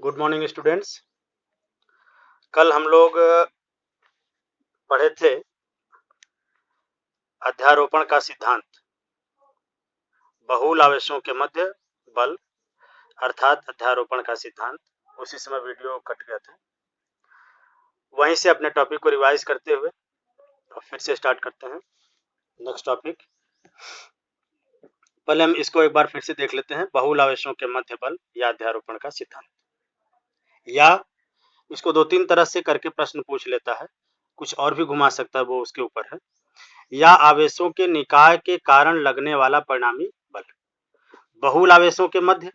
Good morning students. कल हम लोग पढ़े थे अध्यारोपण का सिद्धांत, बहुल आवेशों के मध्य बल अर्थात अध्यारोपण का सिद्धांत। उसी समय वीडियो कट गया था, वहीं से अपने टॉपिक को रिवाइज करते हुए और फिर से स्टार्ट करते हैं नेक्स्ट टॉपिक। पहले हम इसको एक बार फिर से देख लेते हैं। बहुल आवेशों के मध्य बल या अध्यारोपण का सिद्धांत, या इसको दो तीन तरह से करके प्रश्न पूछ लेता है, कुछ और भी घुमा सकता है, वो उसके ऊपर है। या आवेशों के निकाय के कारण लगने वाला परिणामी बल। बहुल आवेशों के मध्य,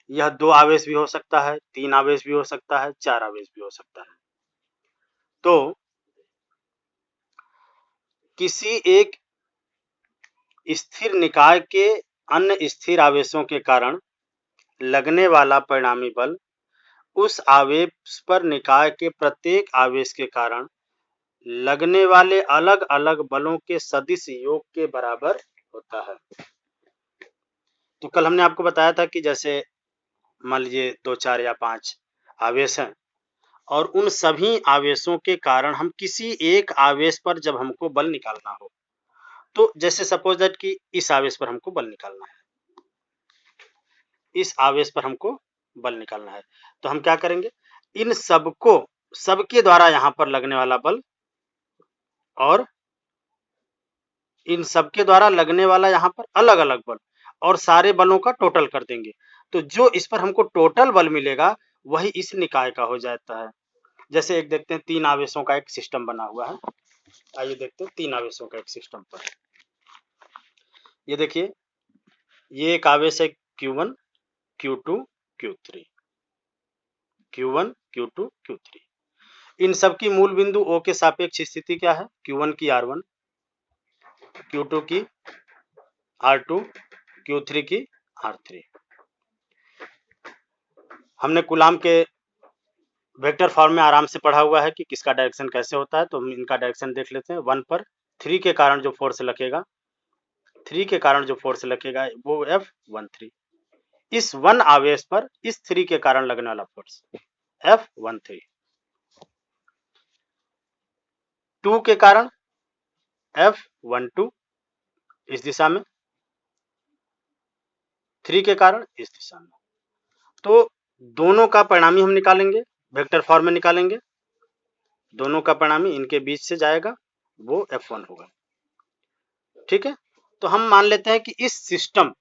यह 2 आवेश भी हो सकता है, 3 आवेश भी हो सकता है, 4 आवेश भी हो सकता है। तो किसी एक स्थिर निकाय के अन्य स्थिर आवेशों के कारण लगने वाला परिणामी बल उस आवेश पर निकाय के प्रत्येक आवेश के कारण लगने वाले अलग अलग बलों के सदिश योग के बराबर होता है। तो कल हमने आपको बताया था कि जैसे मान लीजिए 2, 4 या 5 आवेश हैं, और उन सभी आवेशों के कारण हम किसी एक आवेश पर जब हमको बल निकालना हो, तो जैसे सपोज दैट कि इस आवेश पर हमको बल निकालना है, इस आवेश पर हमको बल निकालना है, तो हम क्या करेंगे, इन सबको, सबके द्वारा यहाँ पर लगने वाला बल और इन सबके द्वारा लगने वाला यहाँ पर अलग अलग बल और सारे बलों का टोटल कर देंगे। तो जो इस पर हमको टोटल बल मिलेगा वही इस निकाय का हो जाता है। जैसे एक देखते हैं, 3 आवेशों का एक सिस्टम बना हुआ है। आइए देखते हैं 3 आवेशों का एक सिस्टम पर। ये देखिए, ये एक आवेश है Q1, Q2, Q3, Q1, Q2, Q3। इन सब की मूल बिंदु O के सापेक्ष स्थिति क्या है? Q1 की R1, Q2 की R2, Q3 की R3। हमने कूलाम के वेक्टर फॉर्म में आराम से पढ़ा हुआ है कि किसका डायरेक्शन कैसे होता है, तो हम इनका डायरेक्शन देख लेते हैं। 1 पर 3 के कारण जो फोर्स लगेगा, 3 के कारण जो फोर्स लगेगा वो F13। इस 1 आवेश पर इस 3 के कारण लगने वाला फोर्स F13। 2 के कारण F12 इस दिशा में, 3 के कारण इस दिशा में। तो दोनों का परिणामी हम निकालेंगे, वेक्टर फॉर्म में निकालेंगे। दोनों का परिणामी इनके बीच से जाएगा, वो F1 होगा। ठीक है, तो हम मान लेते हैं कि इस सिस्टम,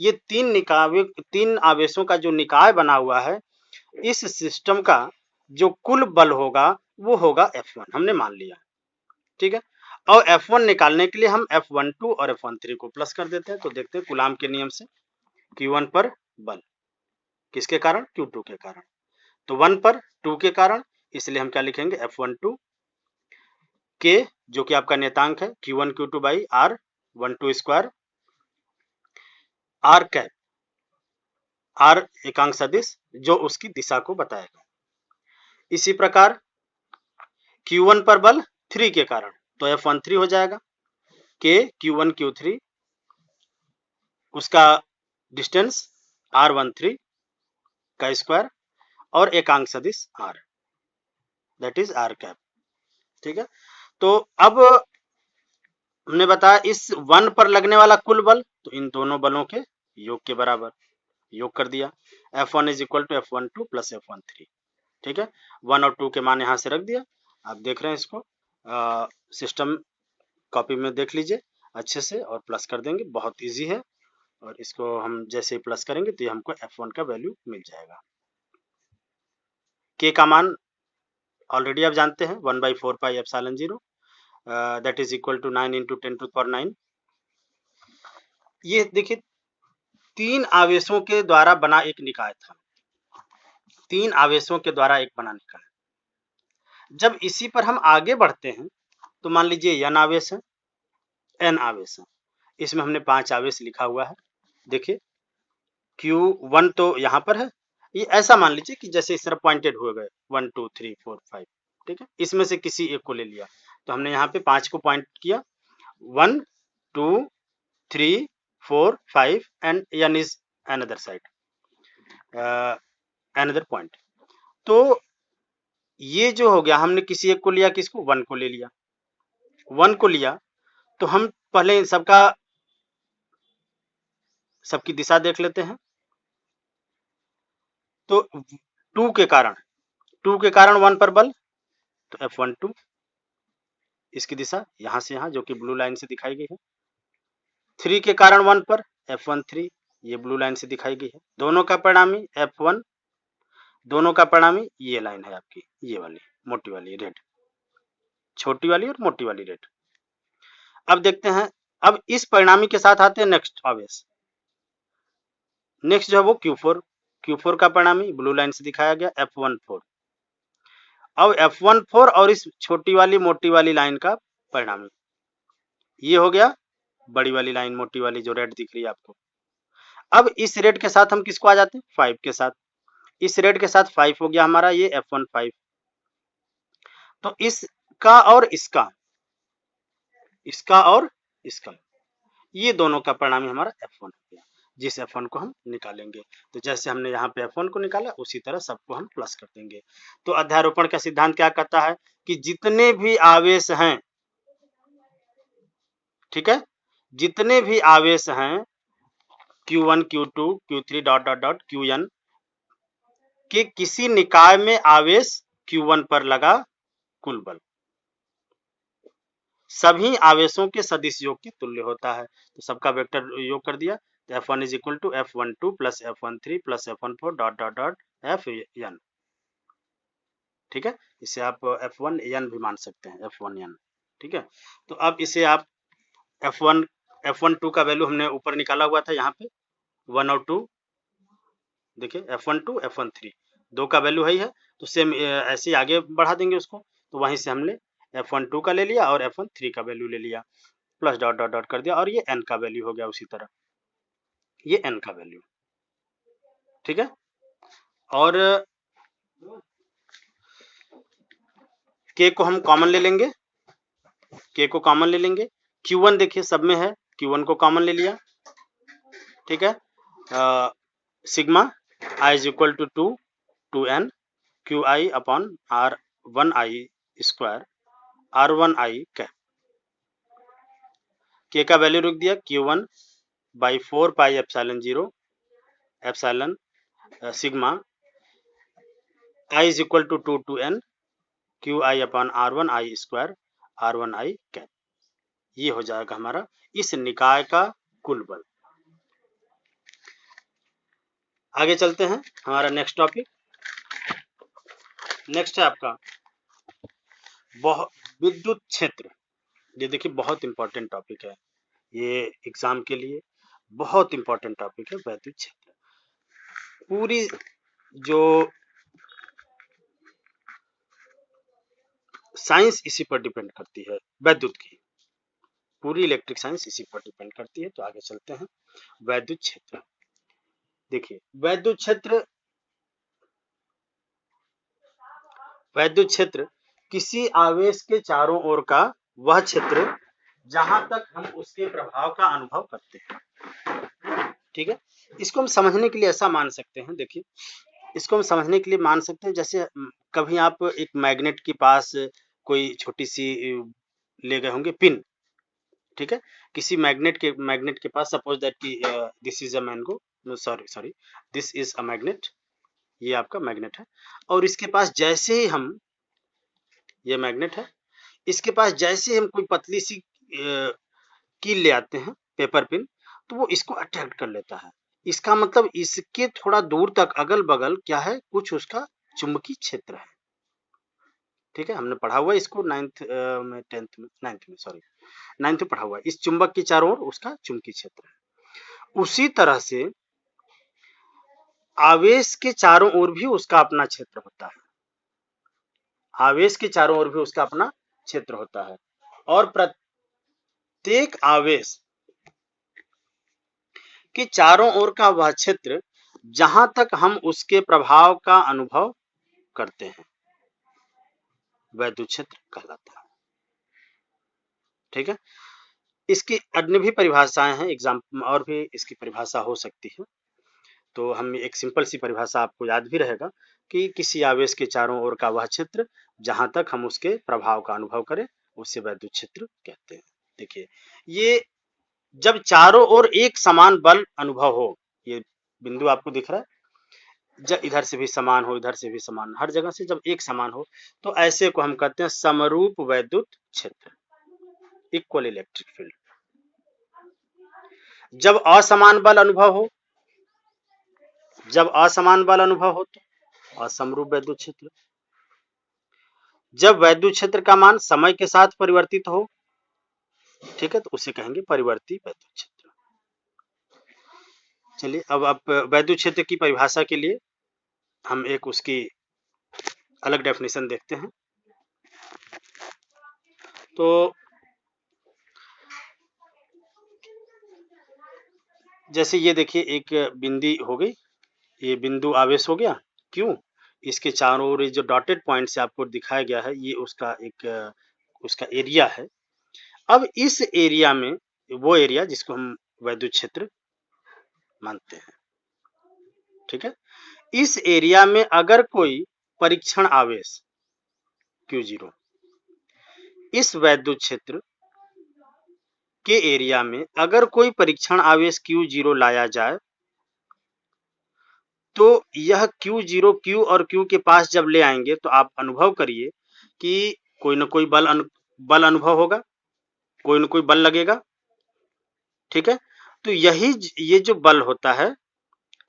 ये 3 आवेशों का जो निकाय बना हुआ है, इस सिस्टम का जो कुल बल होगा वो होगा F1, हमने मान लिया। ठीक है, और F1 निकालने के लिए हम F12 और F13 को प्लस कर देते हैं। तो देखते हैं कूलाम के नियम से, Q1 पर बल किसके कारण? Q2 के कारण। तो 1 पर 2 के कारण, इसलिए हम क्या लिखेंगे, F12 के, जो कि आपका नियतांक है Q1 Q2 by R12 square, R cap, R एकांक सदिश जो उसकी दिशा को बताएगा। इसी प्रकार Q1 पर बल 3 के कारण, तो F13 हो जाएगा के Q1 Q3, उसका डिस्टेंस R13 का स्क्वायर और एकांक सदिश R, that is R cap. ठीक है, तो अब हमने बताया इस 1 पर लगने वाला कुल बल, तो इन दोनों बलों के योग के बराबर, योग कर दिया। F1 is equal to F12 plus F13। ठीक है, 1 और 2 के मान यहाँ से रख दिया। आप देख रहे हैं इसको, सिस्टम कॉपी में देख लीजिए अच्छे से और प्लस कर देंगे, बहुत इजी है। और इसको हम जैसे ही प्लस करेंगे तो ये हमको F1 का वैल्यू मिल जाएगा। K का मान ऑलरेडी आप जानते हैं, 1/4 pi epsilon 0, that is equal to 9 into 10 to power 9। ये देखिए 3 आवेशों के द्वारा बना एक निकाय था, 3 आवेशों के द्वारा एक बना निकाय। जब इसी पर हम आगे बढ़ते हैं तो मान लीजिए n आवेश है, n आवेश है, इसमें हमने 5 आवेश लिखा हुआ है। देखिए Q1 तो यहाँ पर है, ये ऐसा मान लीजिए कि जैसे इस तरह पॉइंटेड हुए गए 1 2 3 4 5। ठीक है, इसमें से किसी एक को ले लिया, तो हमने यहाँ पे 5 को पॉइंट किया, 1 2 3 4 5 and n is another side, another point. तो ये जो हो गया, हमने किसी एक को लिया, किसको, 1 को ले लिया। 1 को लिया तो हम पहले इन सबकी दिशा देख लेते हैं। तो 2 के कारण 1 पर बल, तो F12 इसकी दिशा यहां से यहां, जो कि ब्लू लाइन से दिखाई गई है। 3 के कारण 1 पर F13, ये ब्लू लाइन से दिखाई गई है। दोनों का परिणामी F1, दोनों का परिणामी ये लाइन है आपकी, ये वाली मोटी वाली रेड, छोटी वाली और मोटी वाली रेड। अब देखते हैं, अब इस परिणामी के साथ आते हैं नेक्स्ट आवेश। नेक्स्ट जो है वो Q4 का परिणामी ब्लू लाइन से दिखाया गया F14। अब F14 और इस छोटी वाली मोटी वाली लाइन का परिणामी, ये हो गया बड़ी वाली लाइन, मोटी वाली जो रेड दिख रही है आपको। अब इस रेड के साथ हम किसको आ जाते हैं, 5 के साथ। इस रेड के साथ 5 हो गया हमारा ये F15। तो इसका और इसका और इसका, ये दोनों का परिणामी हमारा F1 हो गया, जिस F1 को हम निकालेंगे। तो जैसे हमने यहाँ पे F1 को निकाला, उसी तरह सबको हम प्लस कर देंगे। तो अध्यारोपण का सिद्धांत क्या कहता है कि जितने भी आवेश हैं, ठीक है, जितने भी आवेश हैं Q1, Q2, Q3 dot dot dot Qn के किसी निकाय में आवेश Q1 पर लगा कुल बल सभी आवेशों के सदिश योग के तुल्य होता है। तो सबका वेक्टर योग कर दिया, तो F1 is equal to F12 plus F13 plus F14 dot dot dot Fn। ठीक है, इसे आप F1n भी मान सकते हैं, F1n। ठीक है, तो अब इसे आप F12 का वैल्यू हमने ऊपर निकाला हुआ था, यहाँ पे 1 और 2, देखिए F12 F13 दो का वैल्यू है ही है, तो सेम ऐसे ही आगे बढ़ा देंगे उसको। तो वहीं से हमने F12 का ले लिया और F13 का वैल्यू ले लिया, प्लस डॉट डॉट डॉट कर दिया, और ये n का वैल्यू हो गया उसी तरह, ये n का वैल्यू। ठीक है, और k को हम कॉमन ले लेंगे, k को कॉमन ले लेंगे। Q1 देखिए सब में है, Q1 को कॉमन ले लिया। ठीक है, sigma i is equal to 2n QI upon R1I square R1I cap. k का वैल्यू रख दिया Q1 by 4 pi epsilon 0 epsilon sigma i is equal to 2n QI upon R1I square R1I cap. ये हो जाएगा हमारा इस निकाय का कुल बल। आगे चलते हैं, हमारा नेक्स्ट टॉपिक, नेक्स्ट है आपका विद्युत क्षेत्र। ये देखिए बहुत इंपॉर्टेंट टॉपिक है, ये एग्जाम के लिए बहुत इंपॉर्टेंट टॉपिक है विद्युत क्षेत्र। पूरी जो साइंस इसी पर डिपेंड करती है, विद्युत की पूरी इलेक्ट्रिक साइंस इसी पर डिपेंड करती है। तो आगे चलते हैं, विद्युत क्षेत्र। देखिए विद्युत क्षेत्र किसी आवेश के चारों ओर का वह क्षेत्र जहां तक हम उसके प्रभाव का अनुभव करते हैं। ठीक है, इसको हम समझने के लिए ऐसा मान सकते हैं, देखिए इसको हम समझने के लिए मान सकते हैं, जैसे कभी आप एक मैग्नेट के पास कोई छोटी सी ले गए होंगे पिन। ठीक है, किसी मैग्नेट के पास, सपोज दैट कि this is a mango, sorry this is a magnet, ये आपका मैग्नेट है, और इसके पास जैसे ही हम, ये मैग्नेट है, इसके पास जैसे हम कोई पतली सी कील ले आते हैं, पेपर पिन, तो वो इसको अट्रैक्ट कर लेता है। इसका मतलब इसके थोड़ा दूर तक अगल बगल क्या है, कुछ उसका चुंबकीय क्षेत्र है। ठीक है, हमने पढ़ा हुआ है इसको नाइन्थ में पढ़ा हुआ है, इस चुंबक के चारों ओर उसका चुंबकीय क्षेत्र है। उसी तरह से आवेश के चारों ओर भी उसका अपना क्षेत्र होता है, आवेश के चारों ओर भी उसका अपना क्षेत्र होता है, और प्रत्येक आवेश के चारों ओर का वह क्षेत्र जहां तक हम उसके प्रभाव का अनुभव करते हैं, विद्युत क्षेत्र कहलाता है। ठीक है, इसकी अन्य भी परिभाषाएं हैं, एग्जाम और भी इसकी परिभाषा हो सकती है। तो हम एक सिंपल सी परिभाषा आपको याद भी रहेगा कि किसी आवेश के चारों ओर का वह क्षेत्र जहां तक हम उसके प्रभाव का अनुभव करें उसे वैद्युत क्षेत्र कहते हैं। देखिए, ये जब चारों ओर एक समान बल अनुभव हो, ये बिंदु आपको दिख रहा है, जब इधर से भी समान हो, इधर से भी समान, हर जगह से जब एक समान हो, तो ऐसे को हम कहते हैं समरूप वैद्युत क्षेत्र, इक्वल इलेक्ट्रिक फील्ड। जब असमान बल अनुभव हो, तो असमरूप वैद्युत क्षेत्र। जब वैद्युत क्षेत्र का मान समय के साथ परिवर्तित हो, ठीक है, तो उसे कहेंगे परिवर्ती वैद्युत क्षेत्र। चलिए, अब आप वैद्युत क्षेत्र की परिभाषा के लिए हम एक उसकी अलग डेफिनेशन देखते हैं। तो जैसे ये देखिए, एक बिंदी हो गई, ये बिंदु आवेश हो गया क्यों, इसके चारों ओर जो डॉटेड पॉइंट से आपको दिखाया गया है, ये उसका एक उसका एरिया है। अब इस एरिया में, वो एरिया जिसको हम वैद्युत क्षेत्र मानते हैं, ठीक है, इस एरिया में अगर कोई परीक्षण आवेश Q0 इस वैद्युत क्षेत्र के एरिया में अगर कोई परीक्षण आवेश Q0 लाया जाए, तो यह Q0 Q और Q के पास जब ले आएंगे तो आप अनुभव करिए कि कोई न कोई बल अनुभव होगा, कोई न कोई बल लगेगा, ठीक है। तो ये जो बल होता है,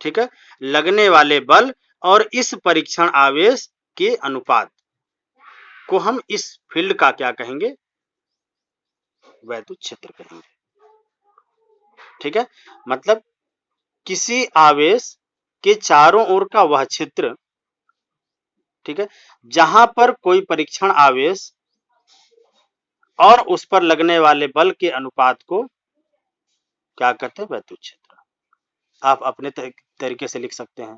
ठीक है, लगने वाले बल और इस परीक्षण आवेश के अनुपात को हम इस फील्ड का क्या कहेंगे, वैद्युत क्षेत्र कहेंगे, ठीक है। मतलब किसी आवेश के चारों ओर का वह क्षेत्र, ठीक है, जहां पर कोई परीक्षण आवेश और उस पर लगने वाले बल के अनुपात को क्या कहते हैं, वैद्युत क्षेत्र। आप अपने तरीके से लिख सकते हैं,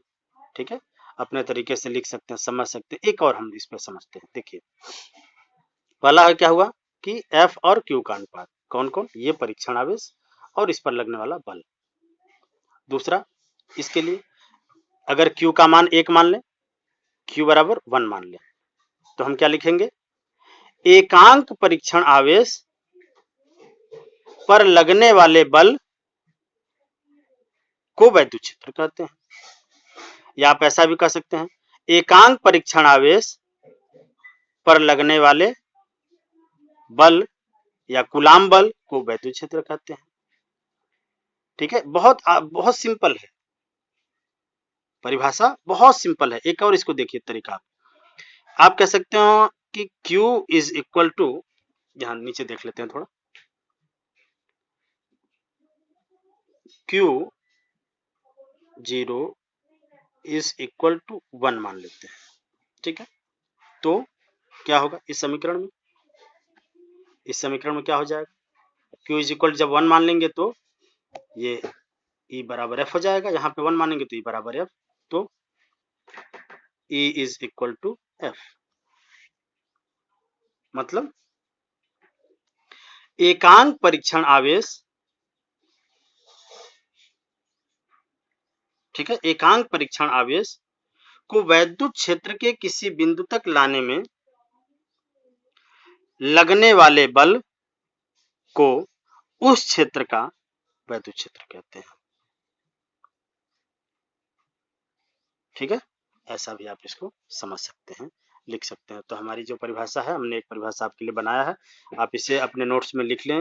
ठीक है, अपने तरीके से लिख सकते हैं, समझ सकते हैं। एक और हम इस पर समझते हैं। देखिए, पहला क्या हुआ कि F और Q का अनुपात, कौन कौन, ये परीक्षण आवेश और इस पर लगने वाला बल। दूसरा, इसके लिए अगर Q का मान 1 मान लें, Q बराबर 1 मान लें, तो हम क्या लिखेंगे, एकांक परीक्षण आवेश पर लगने वाले बल को वैद्युत क्षेत्र कहते हैं। या आप ऐसा भी कह सकते हैं, एकांक परीक्षण आवेश पर लगने वाले बल या कूलाम बल को वैद्युत क्षेत्र कहते हैं, ठीक है। बहुत सिंपल है परिभाषा, बहुत सिंपल है। एक और इसको देखिए तरीका, आप कह सकते हो कि Q इज इक्वल टू, यहां नीचे देख लेते हैं थोड़ा, Q0 इज इक्वल टू 1 मान लेते हैं, ठीक है। तो क्या होगा इस समीकरण में क्या हो जाएगा, Q इज इक्वल जब 1 मान लेंगे तो ये E बराबर F हो जाएगा, यहाँ पे 1 मानेंगे तो E बराबर F, तो E is equal to F। मतलब एकांक परीक्षण आवेश, ठीक है, एकांक परीक्षण आवेश को वैद्युत क्षेत्र के किसी बिंदु तक लाने में लगने वाले बल को उस क्षेत्र का वैद्युत क्षेत्र कहते हैं, ठीक है। ऐसा भी आप इसको समझ सकते हैं, लिख सकते हैं। तो हमारी जो परिभाषा है, हमने एक परिभाषा आपके लिए बनाया है, आप इसे अपने नोट्स में लिख लें,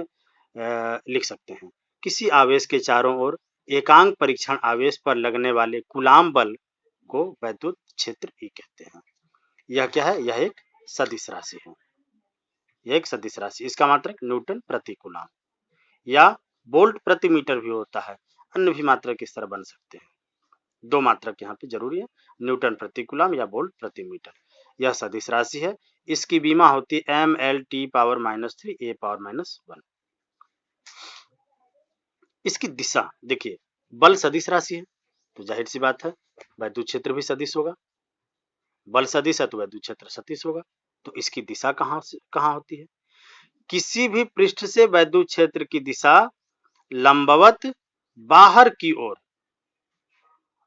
लिख सकते हैं। किसी आवेश के चारों ओर एकांक परीक्षण आवेश पर लगने वाले कूलाम बल को वैद्युत क्षेत्र E कहते हैं। यह क्या है, यह एक सदिश राशि है, यह एक सदिश राशि, इसका मात्रक न्यूटन प्रति कूलाम या वोल्ट प्रति मीटर भी होता है, अन्य भी मात्रक इस तरह बन सकते हैं। 2 मात्रक यहाँ पे जरूरी है, न्यूटन प्रति कूलाम या वोल्ट प्रति मीटर। यह सदिश राशि है, इसकी बीमा होती है mL T⁻³ A⁻⁻1। इसकी दिशा देखिए, बल सदिश राशि है तो जाहिर सी बात है वैद्युत क्षेत्र भी सदिश होगा, बल सदिश है तो वैद्युत क्षेत्र सदिश होगा। तो इसकी दिशा कहाँ होती है, किसी भी पृष्ठ से वैद्युत क्षेत्र की दिशा लंबवत बाहर की ओर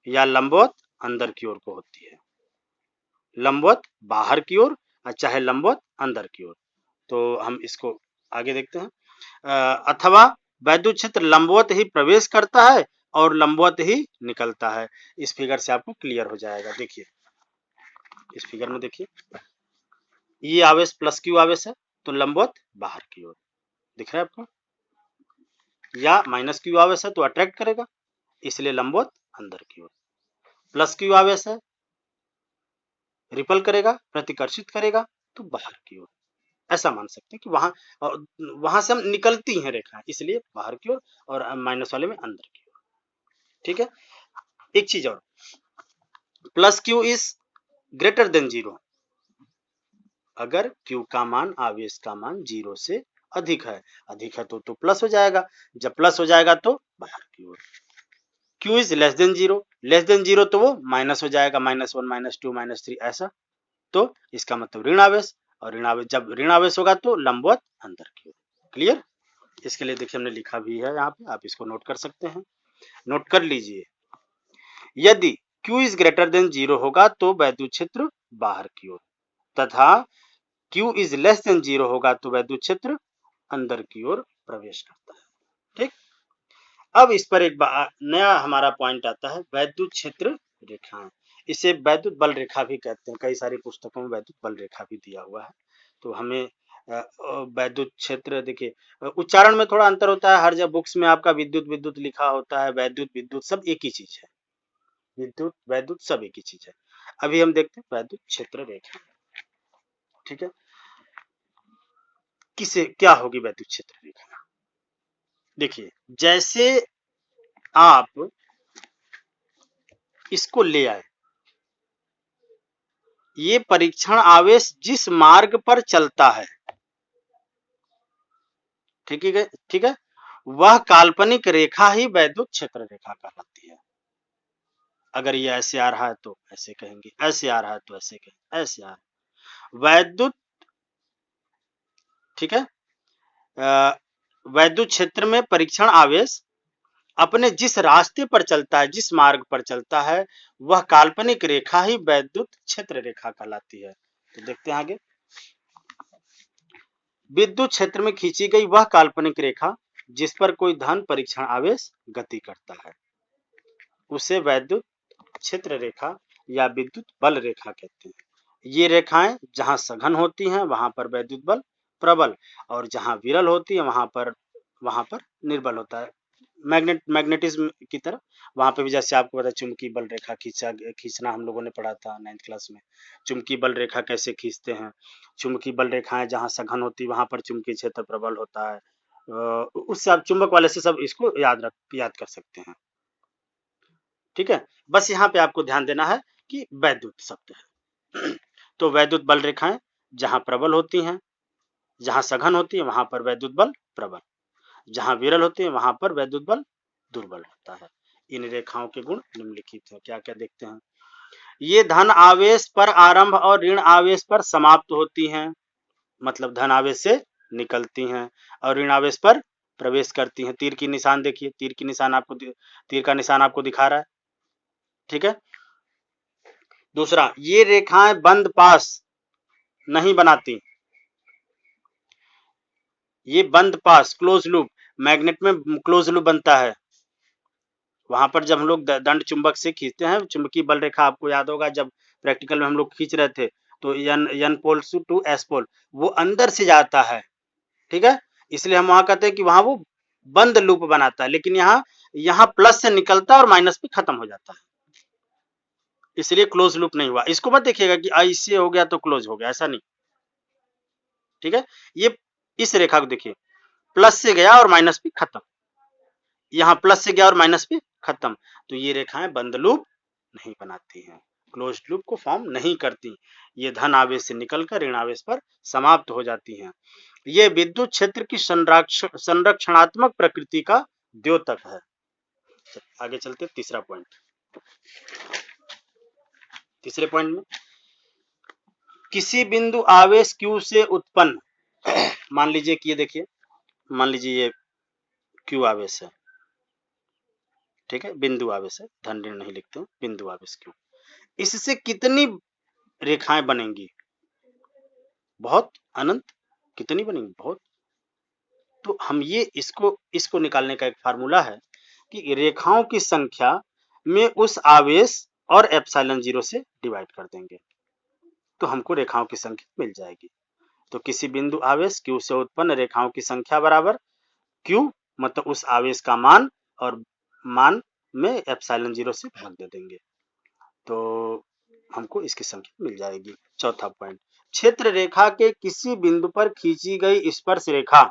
या लंबवत अंदर की ओर को होती है, लंबवत बाहर की ओर और चाहे लंबवत अंदर की ओर। तो हम इसको आगे देखते हैं। अथवा वैद्युत क्षेत्र लंबवत ही प्रवेश करता है और लंबवत ही निकलता है। इस फिगर से आपको क्लियर हो जाएगा। देखिए इस फिगर में देखिए, ये आवेश प्लस क्यू आवेश है तो लंबवत बाहर की ओर दिख रहा है आपको, या माइनस क्यू आवेश है तो अट्रैक्ट करेगा इसलिए लंबवत अंदर की ओर, प्लस क्यू आवेश है रिपल करेगा प्रतिकर्षित करेगा तो बाहर की ओर। ऐसा मान सकते हैं कि वहां से हम निकलती हैं रेखाएं इसलिए बाहर की ओर और माइनस वाले में अंदर की ओर। ठीक है, एक चीज और, plus Q is greater than zero, अगर Q का मान आवेश का मान 0 से अधिक है तो प्लस हो जाएगा, जब प्लस हो जाएगा तो बाहर की ओर। Q is less than zero तो वो माइनस हो जाएगा, -1 -2 -3 ऐसा, तो इसका मतलब ऋण आवेश, और ऋण आवेश जब ऋण आवेश होगा तो लंबवत अंदर की ओर। क्लियर? इसके लिए देखिए हमने लिखा भी है यहाँ पे, आप इसको नोट कर सकते हैं, नोट कर लीजिए। यदि Q is greater than zero होगा तो वैद्युत क्षेत्र बाहर की ओर, तथा Q is less than zero होगा तो वैद्युत क्षेत्र अंदर की ओर प्रवेश करता है। ठीक, अब इस पर एक नया हमारा पॉइंट आता है, वैद्युत क्षेत्र रेखाएं। इसे वैद्युत बल रेखा भी कहते हैं, कई सारी पुस्तकों में वैद्युत बल रेखा भी दिया हुआ है। तो हमें वैद्युत क्षेत्र, देखिए उच्चारण में थोड़ा अंतर होता है, हर जब बुक्स में आपका विद्युत विद्युत लिखा होता है, वैद्युत विद्युत सब एक ही चीज है, विद्युत वैद्युत सब एक ही चीज है। अभी हम देखते हैं वैद्युत क्षेत्र रेखा। ठीक है, किसे क्या होगी वैद्युत क्षेत्र रेखा? देखिए जैसे आप इसको ले आए, ये परीक्षण आवेश जिस मार्ग पर चलता है, ठीक है, वह काल्पनिक रेखा ही वैद्युत क्षेत्र रेखा कहलाती है। अगर ये ऐसे आ रहा है तो ऐसे कहेंगे, ऐसे आ रहा है तो ऐसे कहेंगे, ऐसे आ रहा है वैद्युत, ठीक है, वैद्युत क्षेत्र में परीक्षण आवेश अपने जिस रास्ते पर चलता है, जिस मार्ग पर चलता है, वह काल्पनिक रेखा ही वैद्युत क्षेत्र रेखा कहलाती है। तो देखते हैं आगे, विद्युत क्षेत्र में खींची गई वह काल्पनिक रेखा जिस पर कोई धन परीक्षण आवेश गति करता है, उसे वैद्युत क्षेत्र रेखा या विद्युत बल रेखा कहते हैं। ये रेखाएं जहां सघन होती हैं वहां पर वैद्युत बल प्रबल, और जहां विरल होती है वहां पर निर्बल होता है, मैग्नेटिज्म की तरह। वहां पे भी जैसे आपको पता है चुंबकीय बल रेखा खींचना हम लोगों ने पढ़ा था 9th क्लास में, चुंबकीय बल रेखा कैसे खींचते हैं। चुंबकीय बल रेखाएं जहां सघन होती है वहां पर चुंबकीय क्षेत्र प्रबल होता है, उससे आप चुंबक वाले से सब इसको याद कर सकते हैं। ठीक है, बस यहाँ पे आपको ध्यान देना है कि वैद्युत शब्द है। तो वैद्युत बल रेखाएं जहां प्रबल होती हैं, जहां सघन होती है वहां पर वैद्युत बल प्रबल, जहां विरल होती है वहां पर वैद्युत बल दुर्बल होता है। इन रेखाओं के गुण निम्नलिखित है, क्या क्या देखते हैं। ये धन आवेश पर आरंभ और ऋण आवेश पर समाप्त होती हैं, मतलब धन आवेश से निकलती हैं और ऋण आवेश पर प्रवेश करती हैं। तीर की निशान देखिए, तीर का निशान आपको दिखा रहा है। ठीक है, दूसरा, ये रेखाएं बंद पास नहीं बनाती, ये बंद पास क्लोज लूप, मैग्नेट में क्लोज लूप बनता है, वहां पर जब हम लोग दंड चुंबक से खींचते हैं, चुंबकीय बल रेखा आपको याद होगा जब प्रैक्टिकल में हम लोग खींच रहे थे, तो N pole to S pole वो अंदर से जाता है। ठीक है, इसलिए हम वहां कहते हैं कि वहां वो बंद लूप बनाता है, लेकिन यहाँ प्लस से निकलता है और माइनस पे खत्म हो जाता है, इसलिए क्लोज लूप नहीं हुआ। इसको मत देखिएगा कि ऐसे हो गया तो क्लोज हो गया, ऐसा नहीं। ठीक है, ये इस रेखा को देखिए, प्लस से गया और माइनस पे खत्म, यहाँ प्लस से गया और माइनस पे खत्म, तो ये रेखाएं बंद लूप नहीं बनाती हैं, क्लोज लूप को फॉर्म नहीं करती, ये धन आवेश से निकलकर ऋण आवेश पर समाप्त हो जाती हैं। ये विद्युत क्षेत्र की संरक्षणात्मक प्रकृति का द्योतक है। आगे चलते तीसरा पॉइंट, तीसरे पॉइंट में किसी बिंदु आवेश Q से उत्पन्न मान लीजिए कि ये देखिए, मान लीजिए ये Q आवेश है, ठीक है, बिंदु आवेश है, धन ऋण नहीं लिखते हैं, बिंदु आवेश क्यों। इससे कितनी रेखाएं बनेंगी? बहुत, अनंत। कितनी बनेंगी? बहुत। तो हम ये इसको निकालने का एक फार्मूला है कि रेखाओं की संख्या में उस आवेश और एप्सिलॉन 0 से डिवाइड कर देंगे तो हमको रेखाओं की संख्या मिल जाएगी। तो किसी बिंदु आवेश Q से उत्पन्न रेखाओं की संख्या बराबर Q मतलब उस आवेश का मान, और मान में एप्सिलॉन 0 से भाग दे देंगे तो हमको इसकी संख्या मिल जाएगी। चौथा पॉइंट, क्षेत्र रेखा के किसी बिंदु पर खींची गई स्पर्श रेखा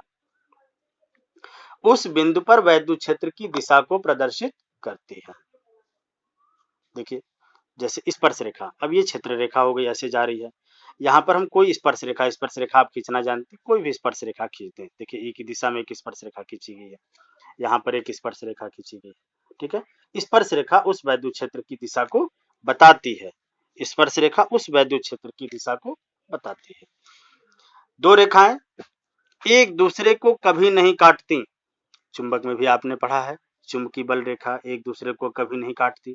उस बिंदु पर वैद्युत क्षेत्र की दिशा को प्रदर्शित करती है। देखिए, जैसे स्पर्श रेखा, अब ये क्षेत्र रेखा हो गई, ऐसे जा रही है। यहाँ पर हम कोई स्पर्श रेखा आप खींचना जानते हैं, कोई भी स्पर्श रेखा खींच दें। देखिए, एक ही दिशा में एक स्पर्श रेखा खींची गई है, यहाँ पर एक स्पर्श रेखा खींची गई है। ठीक है, स्पर्श रेखा उस वैद्युत क्षेत्र की दिशा को बताती है। स्पर्श रेखा उस वैद्युत क्षेत्र की दिशा को बताती है। दो रेखाएं एक दूसरे को कभी नहीं काटती। चुंबक में भी आपने पढ़ा है, चुंबकीय बल रेखा एक दूसरे को कभी नहीं काटती।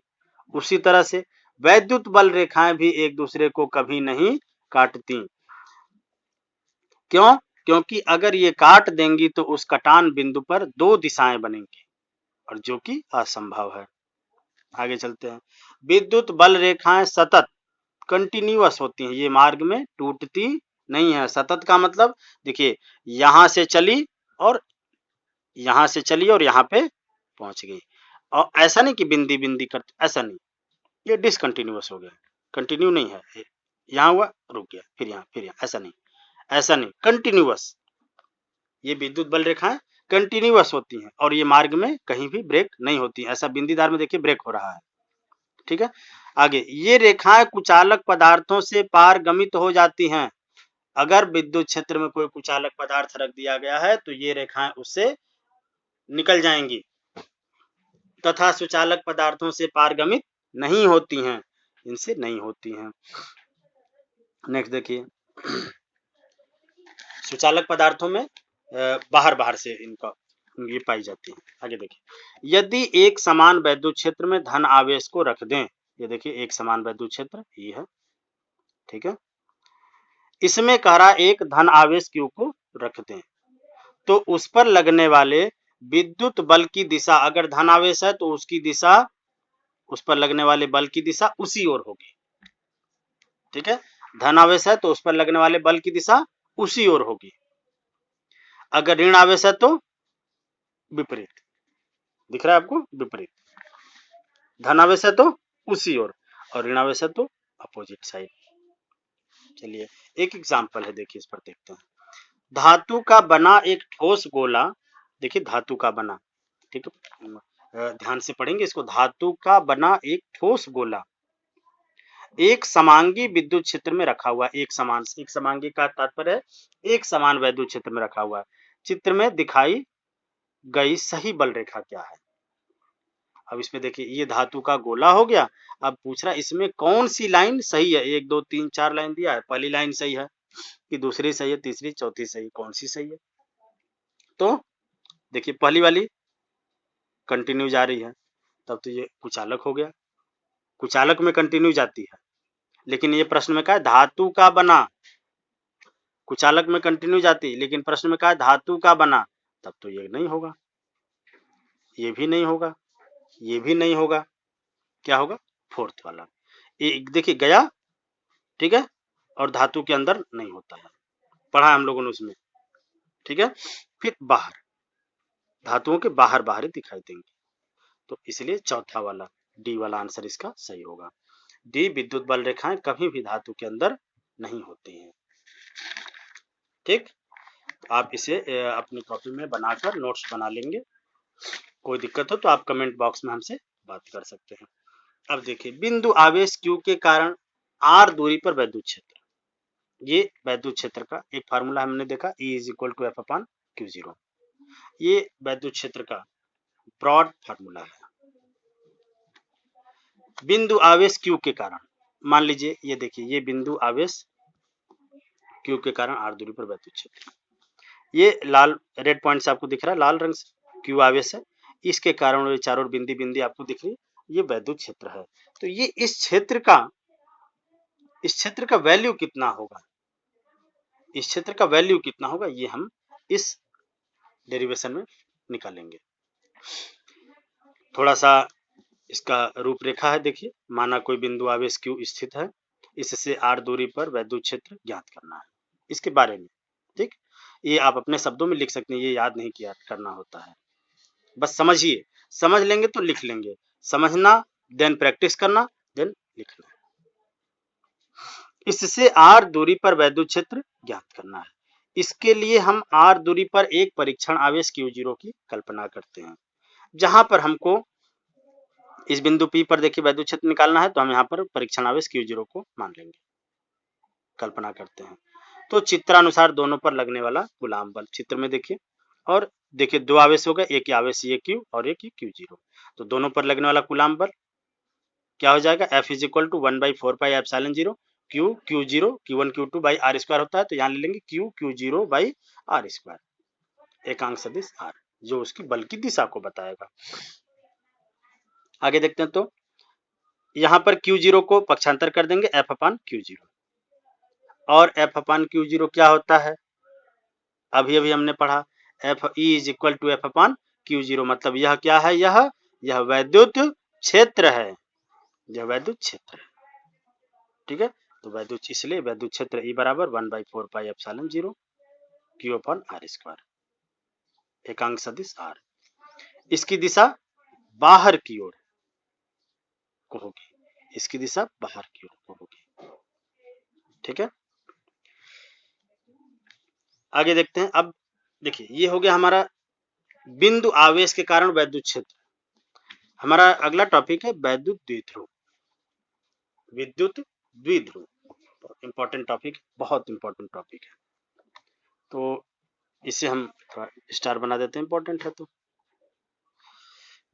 उसी तरह से वैद्युत बल रेखाएं भी एक दूसरे को कभी नहीं काटती। क्यों? क्योंकि अगर ये काट देंगी तो उस कटान बिंदु पर दो दिशाएं बनेंगी, और जो कि असंभव है। आगे चलते हैं। विद्युत बल रेखाएं सतत कंटिन्यूअस होती हैं, ये मार्ग में टूटती नहीं है। सतत का मतलब देखिए, यहां से चली और यहां से चली और यहाँ पे पहुंच गई, और ऐसा नहीं कि बिंदी बिंदी करती, ऐसा नहीं, ये डिसकंटिन्यूअस हो गया, कंटिन्यू नहीं है। यहाँ हुआ, रुक गया, फिर यहाँ, ऐसा नहीं, ऐसा नहीं, कंटिन्यूअस। ये विद्युत बल रेखाएं कंटिन्यूअस होती हैं और ये मार्ग में कहीं भी ब्रेक नहीं होती। ऐसा बिंदीदार में देखिए ब्रेक हो रहा है। ठीक है, आगे, ये रेखाएं कुचालक पदार्थों से पारगमित हो जाती हैं। अगर विद्युत क्षेत्र में कोई कुचालक पदार्थ रख दिया गया है तो ये रेखाएं उससे निकल जाएंगी तथा सुचालक पदार्थों से पारगमित नहीं होती हैं, इनसे नहीं होती हैं। नेक्स्ट देखिए, सुचालक पदार्थों में बाहर से इनका ये पाई जाती है। आगे देखिए, यदि एक समान वैद्युत क्षेत्र में धन आवेश को रख दें, ये देखिए एक समान वैद्युत क्षेत्र ये है, ठीक है, इसमें कह रहा एक धन आवेश Q को रख दें तो उस पर लगने वाले विद्युत बल की दिशा, अगर धन आवेश है तो उसकी दिशा, उस पर लगने वाले बल की दिशा उसी ओर होगी। ठीक है, धन आवेश है तो उस पर लगने वाले बल की दिशा उसी ओर होगी। अगर ऋण आवेश है तो विपरीत, दिख रहा है आपको, विपरीत। धन आवेश है तो उसी ओर और ऋण आवेश है तो अपोजिट साइड। चलिए एक एग्जांपल है, देखिए इस पर देखते हैं। धातु का बना एक ठोस गोला, देखिए धातु का बना, ठीक है, ध्यान से पढ़ेंगे इसको। धातु का बना एक ठोस गोला एक समांगी विद्युत क्षेत्र में रखा हुआ, एक समांगी का तात्पर्य है एक समान वैद्युत क्षेत्र में रखा हुआ। चित्र में दिखाई गई सही बल रेखा क्या है? अब इसमें देखिए, ये धातु का गोला हो गया। अब पूछ रहा है इसमें कौन सी लाइन सही है। 1 2 3 4 लाइन दिया है, पहली लाइन सही है कि दूसरी सही है, तीसरी चौथी सही, कौन सी सही है? तो देखिए पहली वाली कंटिन्यू जा रही है, तब तो ये कुचालक हो गया, कुचालक में कंटिन्यू जाती है। लेकिन ये प्रश्न में कहा है धातु का बना, कुचालक में कंटिन्यू जाती, लेकिन प्रश्न में कहा है धातु का बना, तब तो ये नहीं होगा, ये भी नहीं होगा, ये भी नहीं होगा। क्या होगा? फोर्थ वाला। ये देखिए गया, ठीक है, और धातु के अंदर नहीं होता है, पढ़ा हम लोगों ने उसमें। ठीक है, फिर बाहर, धातुओं के बाहर बाहर ही दिखाई देंगे, तो इसलिए चौथा वाला डी वाला आंसर इसका सही होगा। डी, विद्युत बल रेखाएं कभी भी धातु के अंदर नहीं होती हैं। ठीक, आप इसे अपनी कॉपी में बनाकर नोट्स बना लेंगे। कोई दिक्कत हो तो आप कमेंट बॉक्स में हमसे बात कर सकते हैं। अब देखिए, बिंदु आवेश Q के कारण r दूरी पर वैद्युत क्षेत्र, ये वैद्युत क्षेत्र का एक फार्मूला हमने देखा, E = F/Q0, ये वैद्युत क्षेत्र का ब्रॉड फार्मूला है। बिंदु आवेश Q के कारण, मान लीजिए ये देखिए, ये बिंदु आवेश Q के कारण r दूरी पर वैद्युत क्षेत्र, ये लाल रेड पॉइंट से आपको दिख रहा है, लाल रंग से Q आवेश है, इसके कारण ये चारों बिंदी बिंदी आपको दिख रही, ये वैद्युत क्षेत्र है। तो ये इस क्षेत्र का वैल्यू कितना होगा, इस क्षेत्र का वैल्यू कितना होगा, ये हम इस डेरिवेशन में निकालेंगे। थोड़ा सा इसका रूपरेखा है, देखिए, माना कोई बिंदु आवेश Q स्थित है, इससे r दूरी पर वैद्युत क्षेत्र ज्ञात करना है, इसके बारे में। ठीक, ये आप अपने शब्दों में लिख सकते हैं, ये याद नहीं किया करना होता है, बस समझिए, समझ लेंगे तो लिख लेंगे, समझना देन प्रैक्टिस करना देन लिखना। इससे r दूरी पर वैद्युत क्षेत्र ज्ञात करना है। इसके लिए हम r दूरी पर एक परीक्षण आवेश Q0 की कल्पना करते हैं, जहां पर हमको इस बिंदु P पर देखिए वैद्युत क्षेत्र निकालना है, तो हम यहाँ पर परीक्षण आवेश Q0 को मान लेंगे, कल्पना करते हैं। तो चित्रानुसार दोनों पर लगने वाला कूलाम बल चित्र में देखिए, और देखिए दो आवेश हो गए, एक आवेश ये Q और एक ये Q0, तो दोनों पर लगने वाला कूलाम बल क्या हो जाएगा, F is equal to 1/4πε0 Q Q0 Q1 Q2 by R square होता है, तो यहाँ ले लेंगे Q Q0 by R square, एकांक सदिश R, जो उसकी बल की दिशा को बताएगा। आगे देखते हैं, तो यहाँ पर Q0 को पक्षांतर कर देंगे F अपान Q0, और F अपान Q0 क्या होता है, अभी अभी हमने पढ़ा, F E is equal to F upon Q0, मतलब यह क्या है, यह वैद्युत क्षेत्र है, यह वैद्युत क्षेत्र है। ठीक है, तो वैद्युत, इसलिए वैद्युत क्षेत्र E बराबर 1/4πε0 Q अपान R स्क्वायर, एकांक सदिश R। इसकी दिशा बाहर की ओर को होगी, इसकी दिशा बाहर की ओर को होगी। ठीक है, आगे देखते हैं। अब देखिए, ये हो गया हमारा बिंदु आवेश के कारण वैद्युत क्षेत्र। हमारा अगला टॉपिक है वैद्युत द्विध्रुव, विद्युत द्विध्रुव, इंपॉर्टेंट टॉपिक, बहुत इंपॉर्टेंट टॉपिक है, तो इसे हम थोड़ा स्टार बना देते हैं, इंपॉर्टेंट है। तो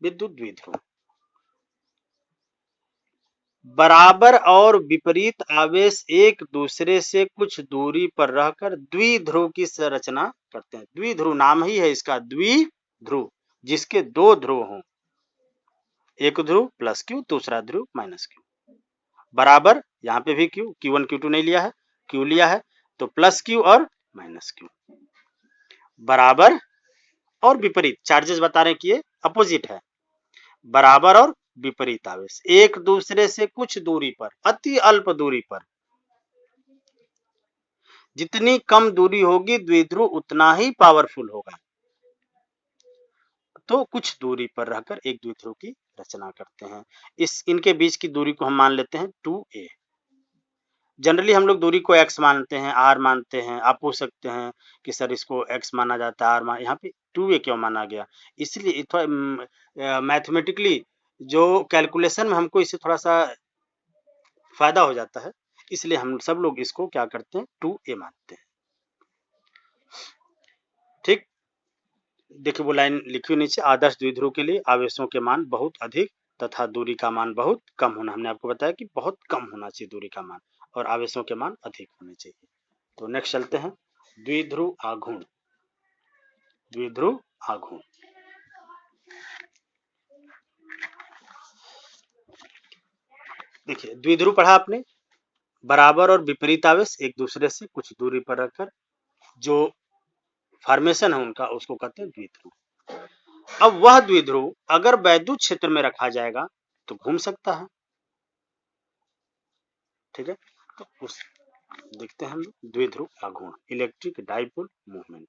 विद्युत द्विध्रुव, बराबर और विपरीत आवेश एक दूसरे से कुछ दूरी पर रहकर द्विध्रुव की संरचना करते हैं। द्विध्रुव नाम ही है इसका, द्विध्रुव, जिसके दो ध्रुव हों, एक ध्रुव प्लस Q, दूसरा ध्रुव माइनस Q, बराबर, यहाँ पे भी Q, Q1 Q2 नहीं लिया है, Q लिया है, तो प्लस Q और माइनस Q, बराबर और विपरीत, चार्जेस बता रहे हैं कि ये अपोजिट है, बराबर और विपरीत आवेश एक दूसरे से कुछ दूरी पर, अति अल्प दूरी पर, जितनी कम दूरी होगी द्विध्रुव उतना ही पावरफुल होगा, तो कुछ दूरी पर रहकर एक द्विध्रुव की रचना करते हैं। इनके बीच की दूरी को हम मान लेते हैं 2a। जनरली हम लोग दूरी को x मानते हैं, r मानते हैं, आप पूछ सकते हैं कि सर इसको x माना जाता है, r यहाँ पे 2a क्यों माना गया, इसलिए थोड़ा मैथमेटिकली जो कैलकुलेशन में हमको इससे थोड़ा सा फायदा हो जाता है, इसलिए हम सब लोग इसको क्या करते हैं, 2a मानते हैं। ठीक, देखिए वो लाइन लिखी हुई नीचे, आदर्श द्विध्रुव के लिए आवेशों के मान बहुत अधिक तथा दूरी का मान बहुत कम होना, हमने आपको बताया कि बहुत कम होना चाहिए दूरी का मान, और आवेशों के मान अधिक होने चाहिए। तो नेक्स्ट चलते हैं, द्विध्रुव आघूर्ण, द्विध्रुव आघूर्ण। देखिए द्विध्रुव पढ़ा आपने, बराबर और विपरीत आवेश एक दूसरे से कुछ दूरी पर रखकर जो फॉर्मेशन है उनका, उसको कहते हैं द्विध्रुव। अब वह द्विध्रुव अगर वैद्युत क्षेत्र में रखा जाएगा तो घूम सकता है। ठीक है, तो उस देखते हैं हम द्विध्रुव आघूर्ण, इलेक्ट्रिक डाइपोल मूवमेंट।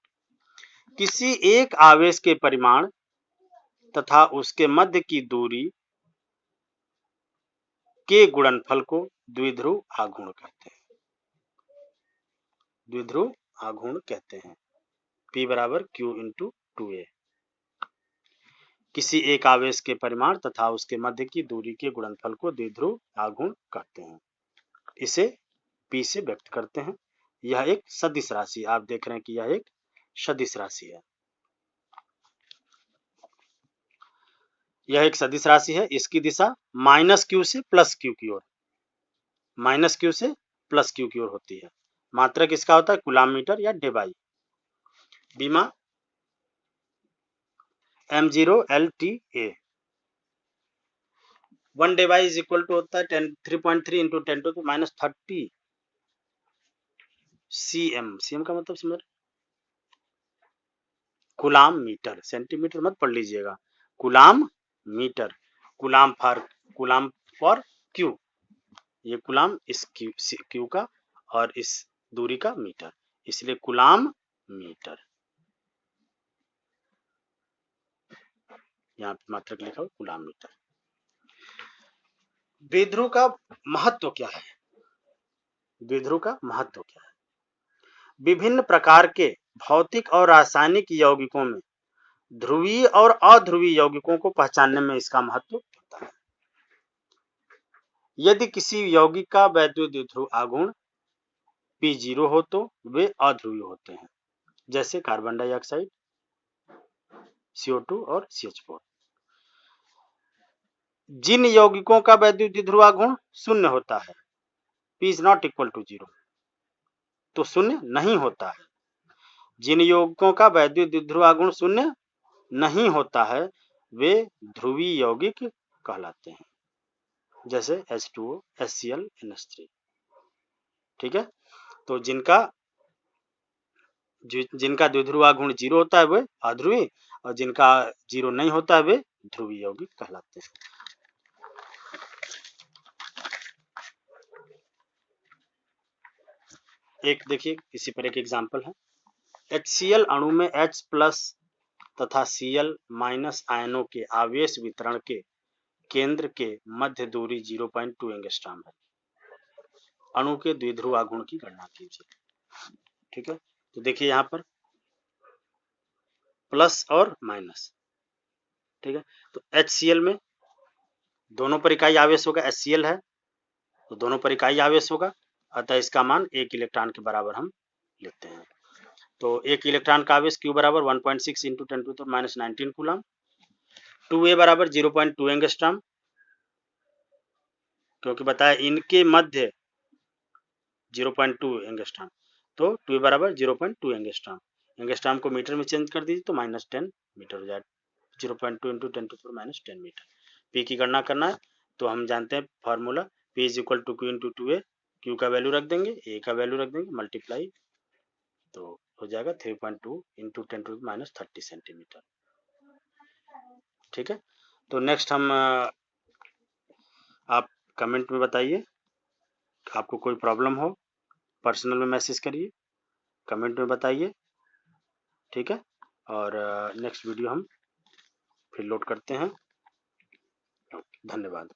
किसी एक आवेश के परिमाण तथा उसके मध्य की दूरी के गुणनफल को द्विध्रुव आघूर्ण कहते हैं, द्विध्रुव आघूर्ण कहते हैं। P बराबर Q इंटू 2a। किसी एक आवेश के परिमाण तथा उसके मध्य की दूरी के गुणनफल को द्विध्रुव आघूर्ण कहते हैं। इसे P से व्यक्त करते हैं। यह एक सदिश राशि, आप देख रहे हैं कि यह एक सदिश राशि है, यह एक सदिश राशि है। इसकी दिशा माइनस Q से प्लस Q की ओर, माइनस Q से प्लस Q की ओर होती है। मात्रक इसका होता है कूलाम मीटर या डेबाई। बीमा m0 LTA। 1 device is equal to होता है 3.3 इंटू 10⁻30 cm। cm का मतलब समझ, कूलाम मीटर, सेंटीमीटर मत पढ़ लीजिएगा, coulomb metre, coulomb for Q, ये कूलाम इस क्यू का और इस दूरी का मीटर, इसलिए कूलाम मीटर। यहाँ पे मात्रक लिखा हो कूलाम मीटर। द्विध्रुव का महत्व क्या है? द्विध्रुव का महत्व क्या है? विभिन्न प्रकार के भौतिक और रासायनिक यौगिकों में ध्रुवीय और अध्रुवीय यौगिकों को पहचानने में इसका महत्व होता है। यदि किसी यौगिक का वैद्युत द्विध्रुव आघूर्ण P0 हो तो वे अध्रुवीय होते हैं, जैसे कार्बन डाइऑक्साइड, CO2 और CH4। जिन यौगिकों का वैद्युत द्विध्रुव आघूर्ण शून्य होता है, P is not equal to 0, तो शून्य नहीं होता है। जिन यौगिकों का वैद्युत द्विध्रुव आघूर्ण शून्य नहीं होता है, वे ध्रुवीय यौगिक कहलाते हैं, जैसे H2O, HCl, NH3। ठीक है, तो जिनका द्विध्रुव आघूर्ण 0 होता है वे अध्रुवीय, और जिनका 0 नहीं होता है वे ध्रुवीय यौगिक कहलाते हैं। एक देखिए, इसी पर एक एग्जांपल है। HCl अणु में H+ तथा Cl- आयनों के आवेश वितरण के केंद्र के मध्य दूरी 0.2 एंगस्ट्रॉम है। अणु के द्विध्रुव आघूर्ण की गणना कीजिए। ठीक है, तो देखिए यहाँ पर प्लस और माइनस। ठीक है, तो HCl में दोनों पर इकाई आवेश होगा, HCl है तो दोनों पर इकाई आवेश होगा, अतः इसका मान 1 इलेक्ट्रॉन के बराबर हम लेते हैं। तो 1 इलेक्ट्रॉन का आवेश Q बराबर 1.6 इंटू 10⁻19 कूलम, 2A बराबर 0.2 एंगस्ट्रॉम, क्योंकि बताया इनके मध्य 0.2 एंगस्ट्रॉम, तो 2A बराबर 0.2 एंगस्ट्रॉम। एंगस्ट्रॉम को मीटर में चेंज कर दीजिए तो -10 मीटर हो जाए, 0.2 इंटू 10⁻10 मीटर। P की गणना करना है तो हम जानते हैं formula, P is equal to Q into 2A, Q का वैल्यू रख देंगे, A का वैल्यू रख देंगे, मल्टीप्लाई, तो हो जाएगा 3.2 इंटू 10⁻30 सेंटीमीटर। ठीक है, तो नेक्स्ट हम आप कमेंट में बताइए, आपको कोई प्रॉब्लम हो पर्सनल में मैसेज करिए, कमेंट में बताइए। ठीक है, और नेक्स्ट वीडियो हम फिर लोड करते हैं। धन्यवाद।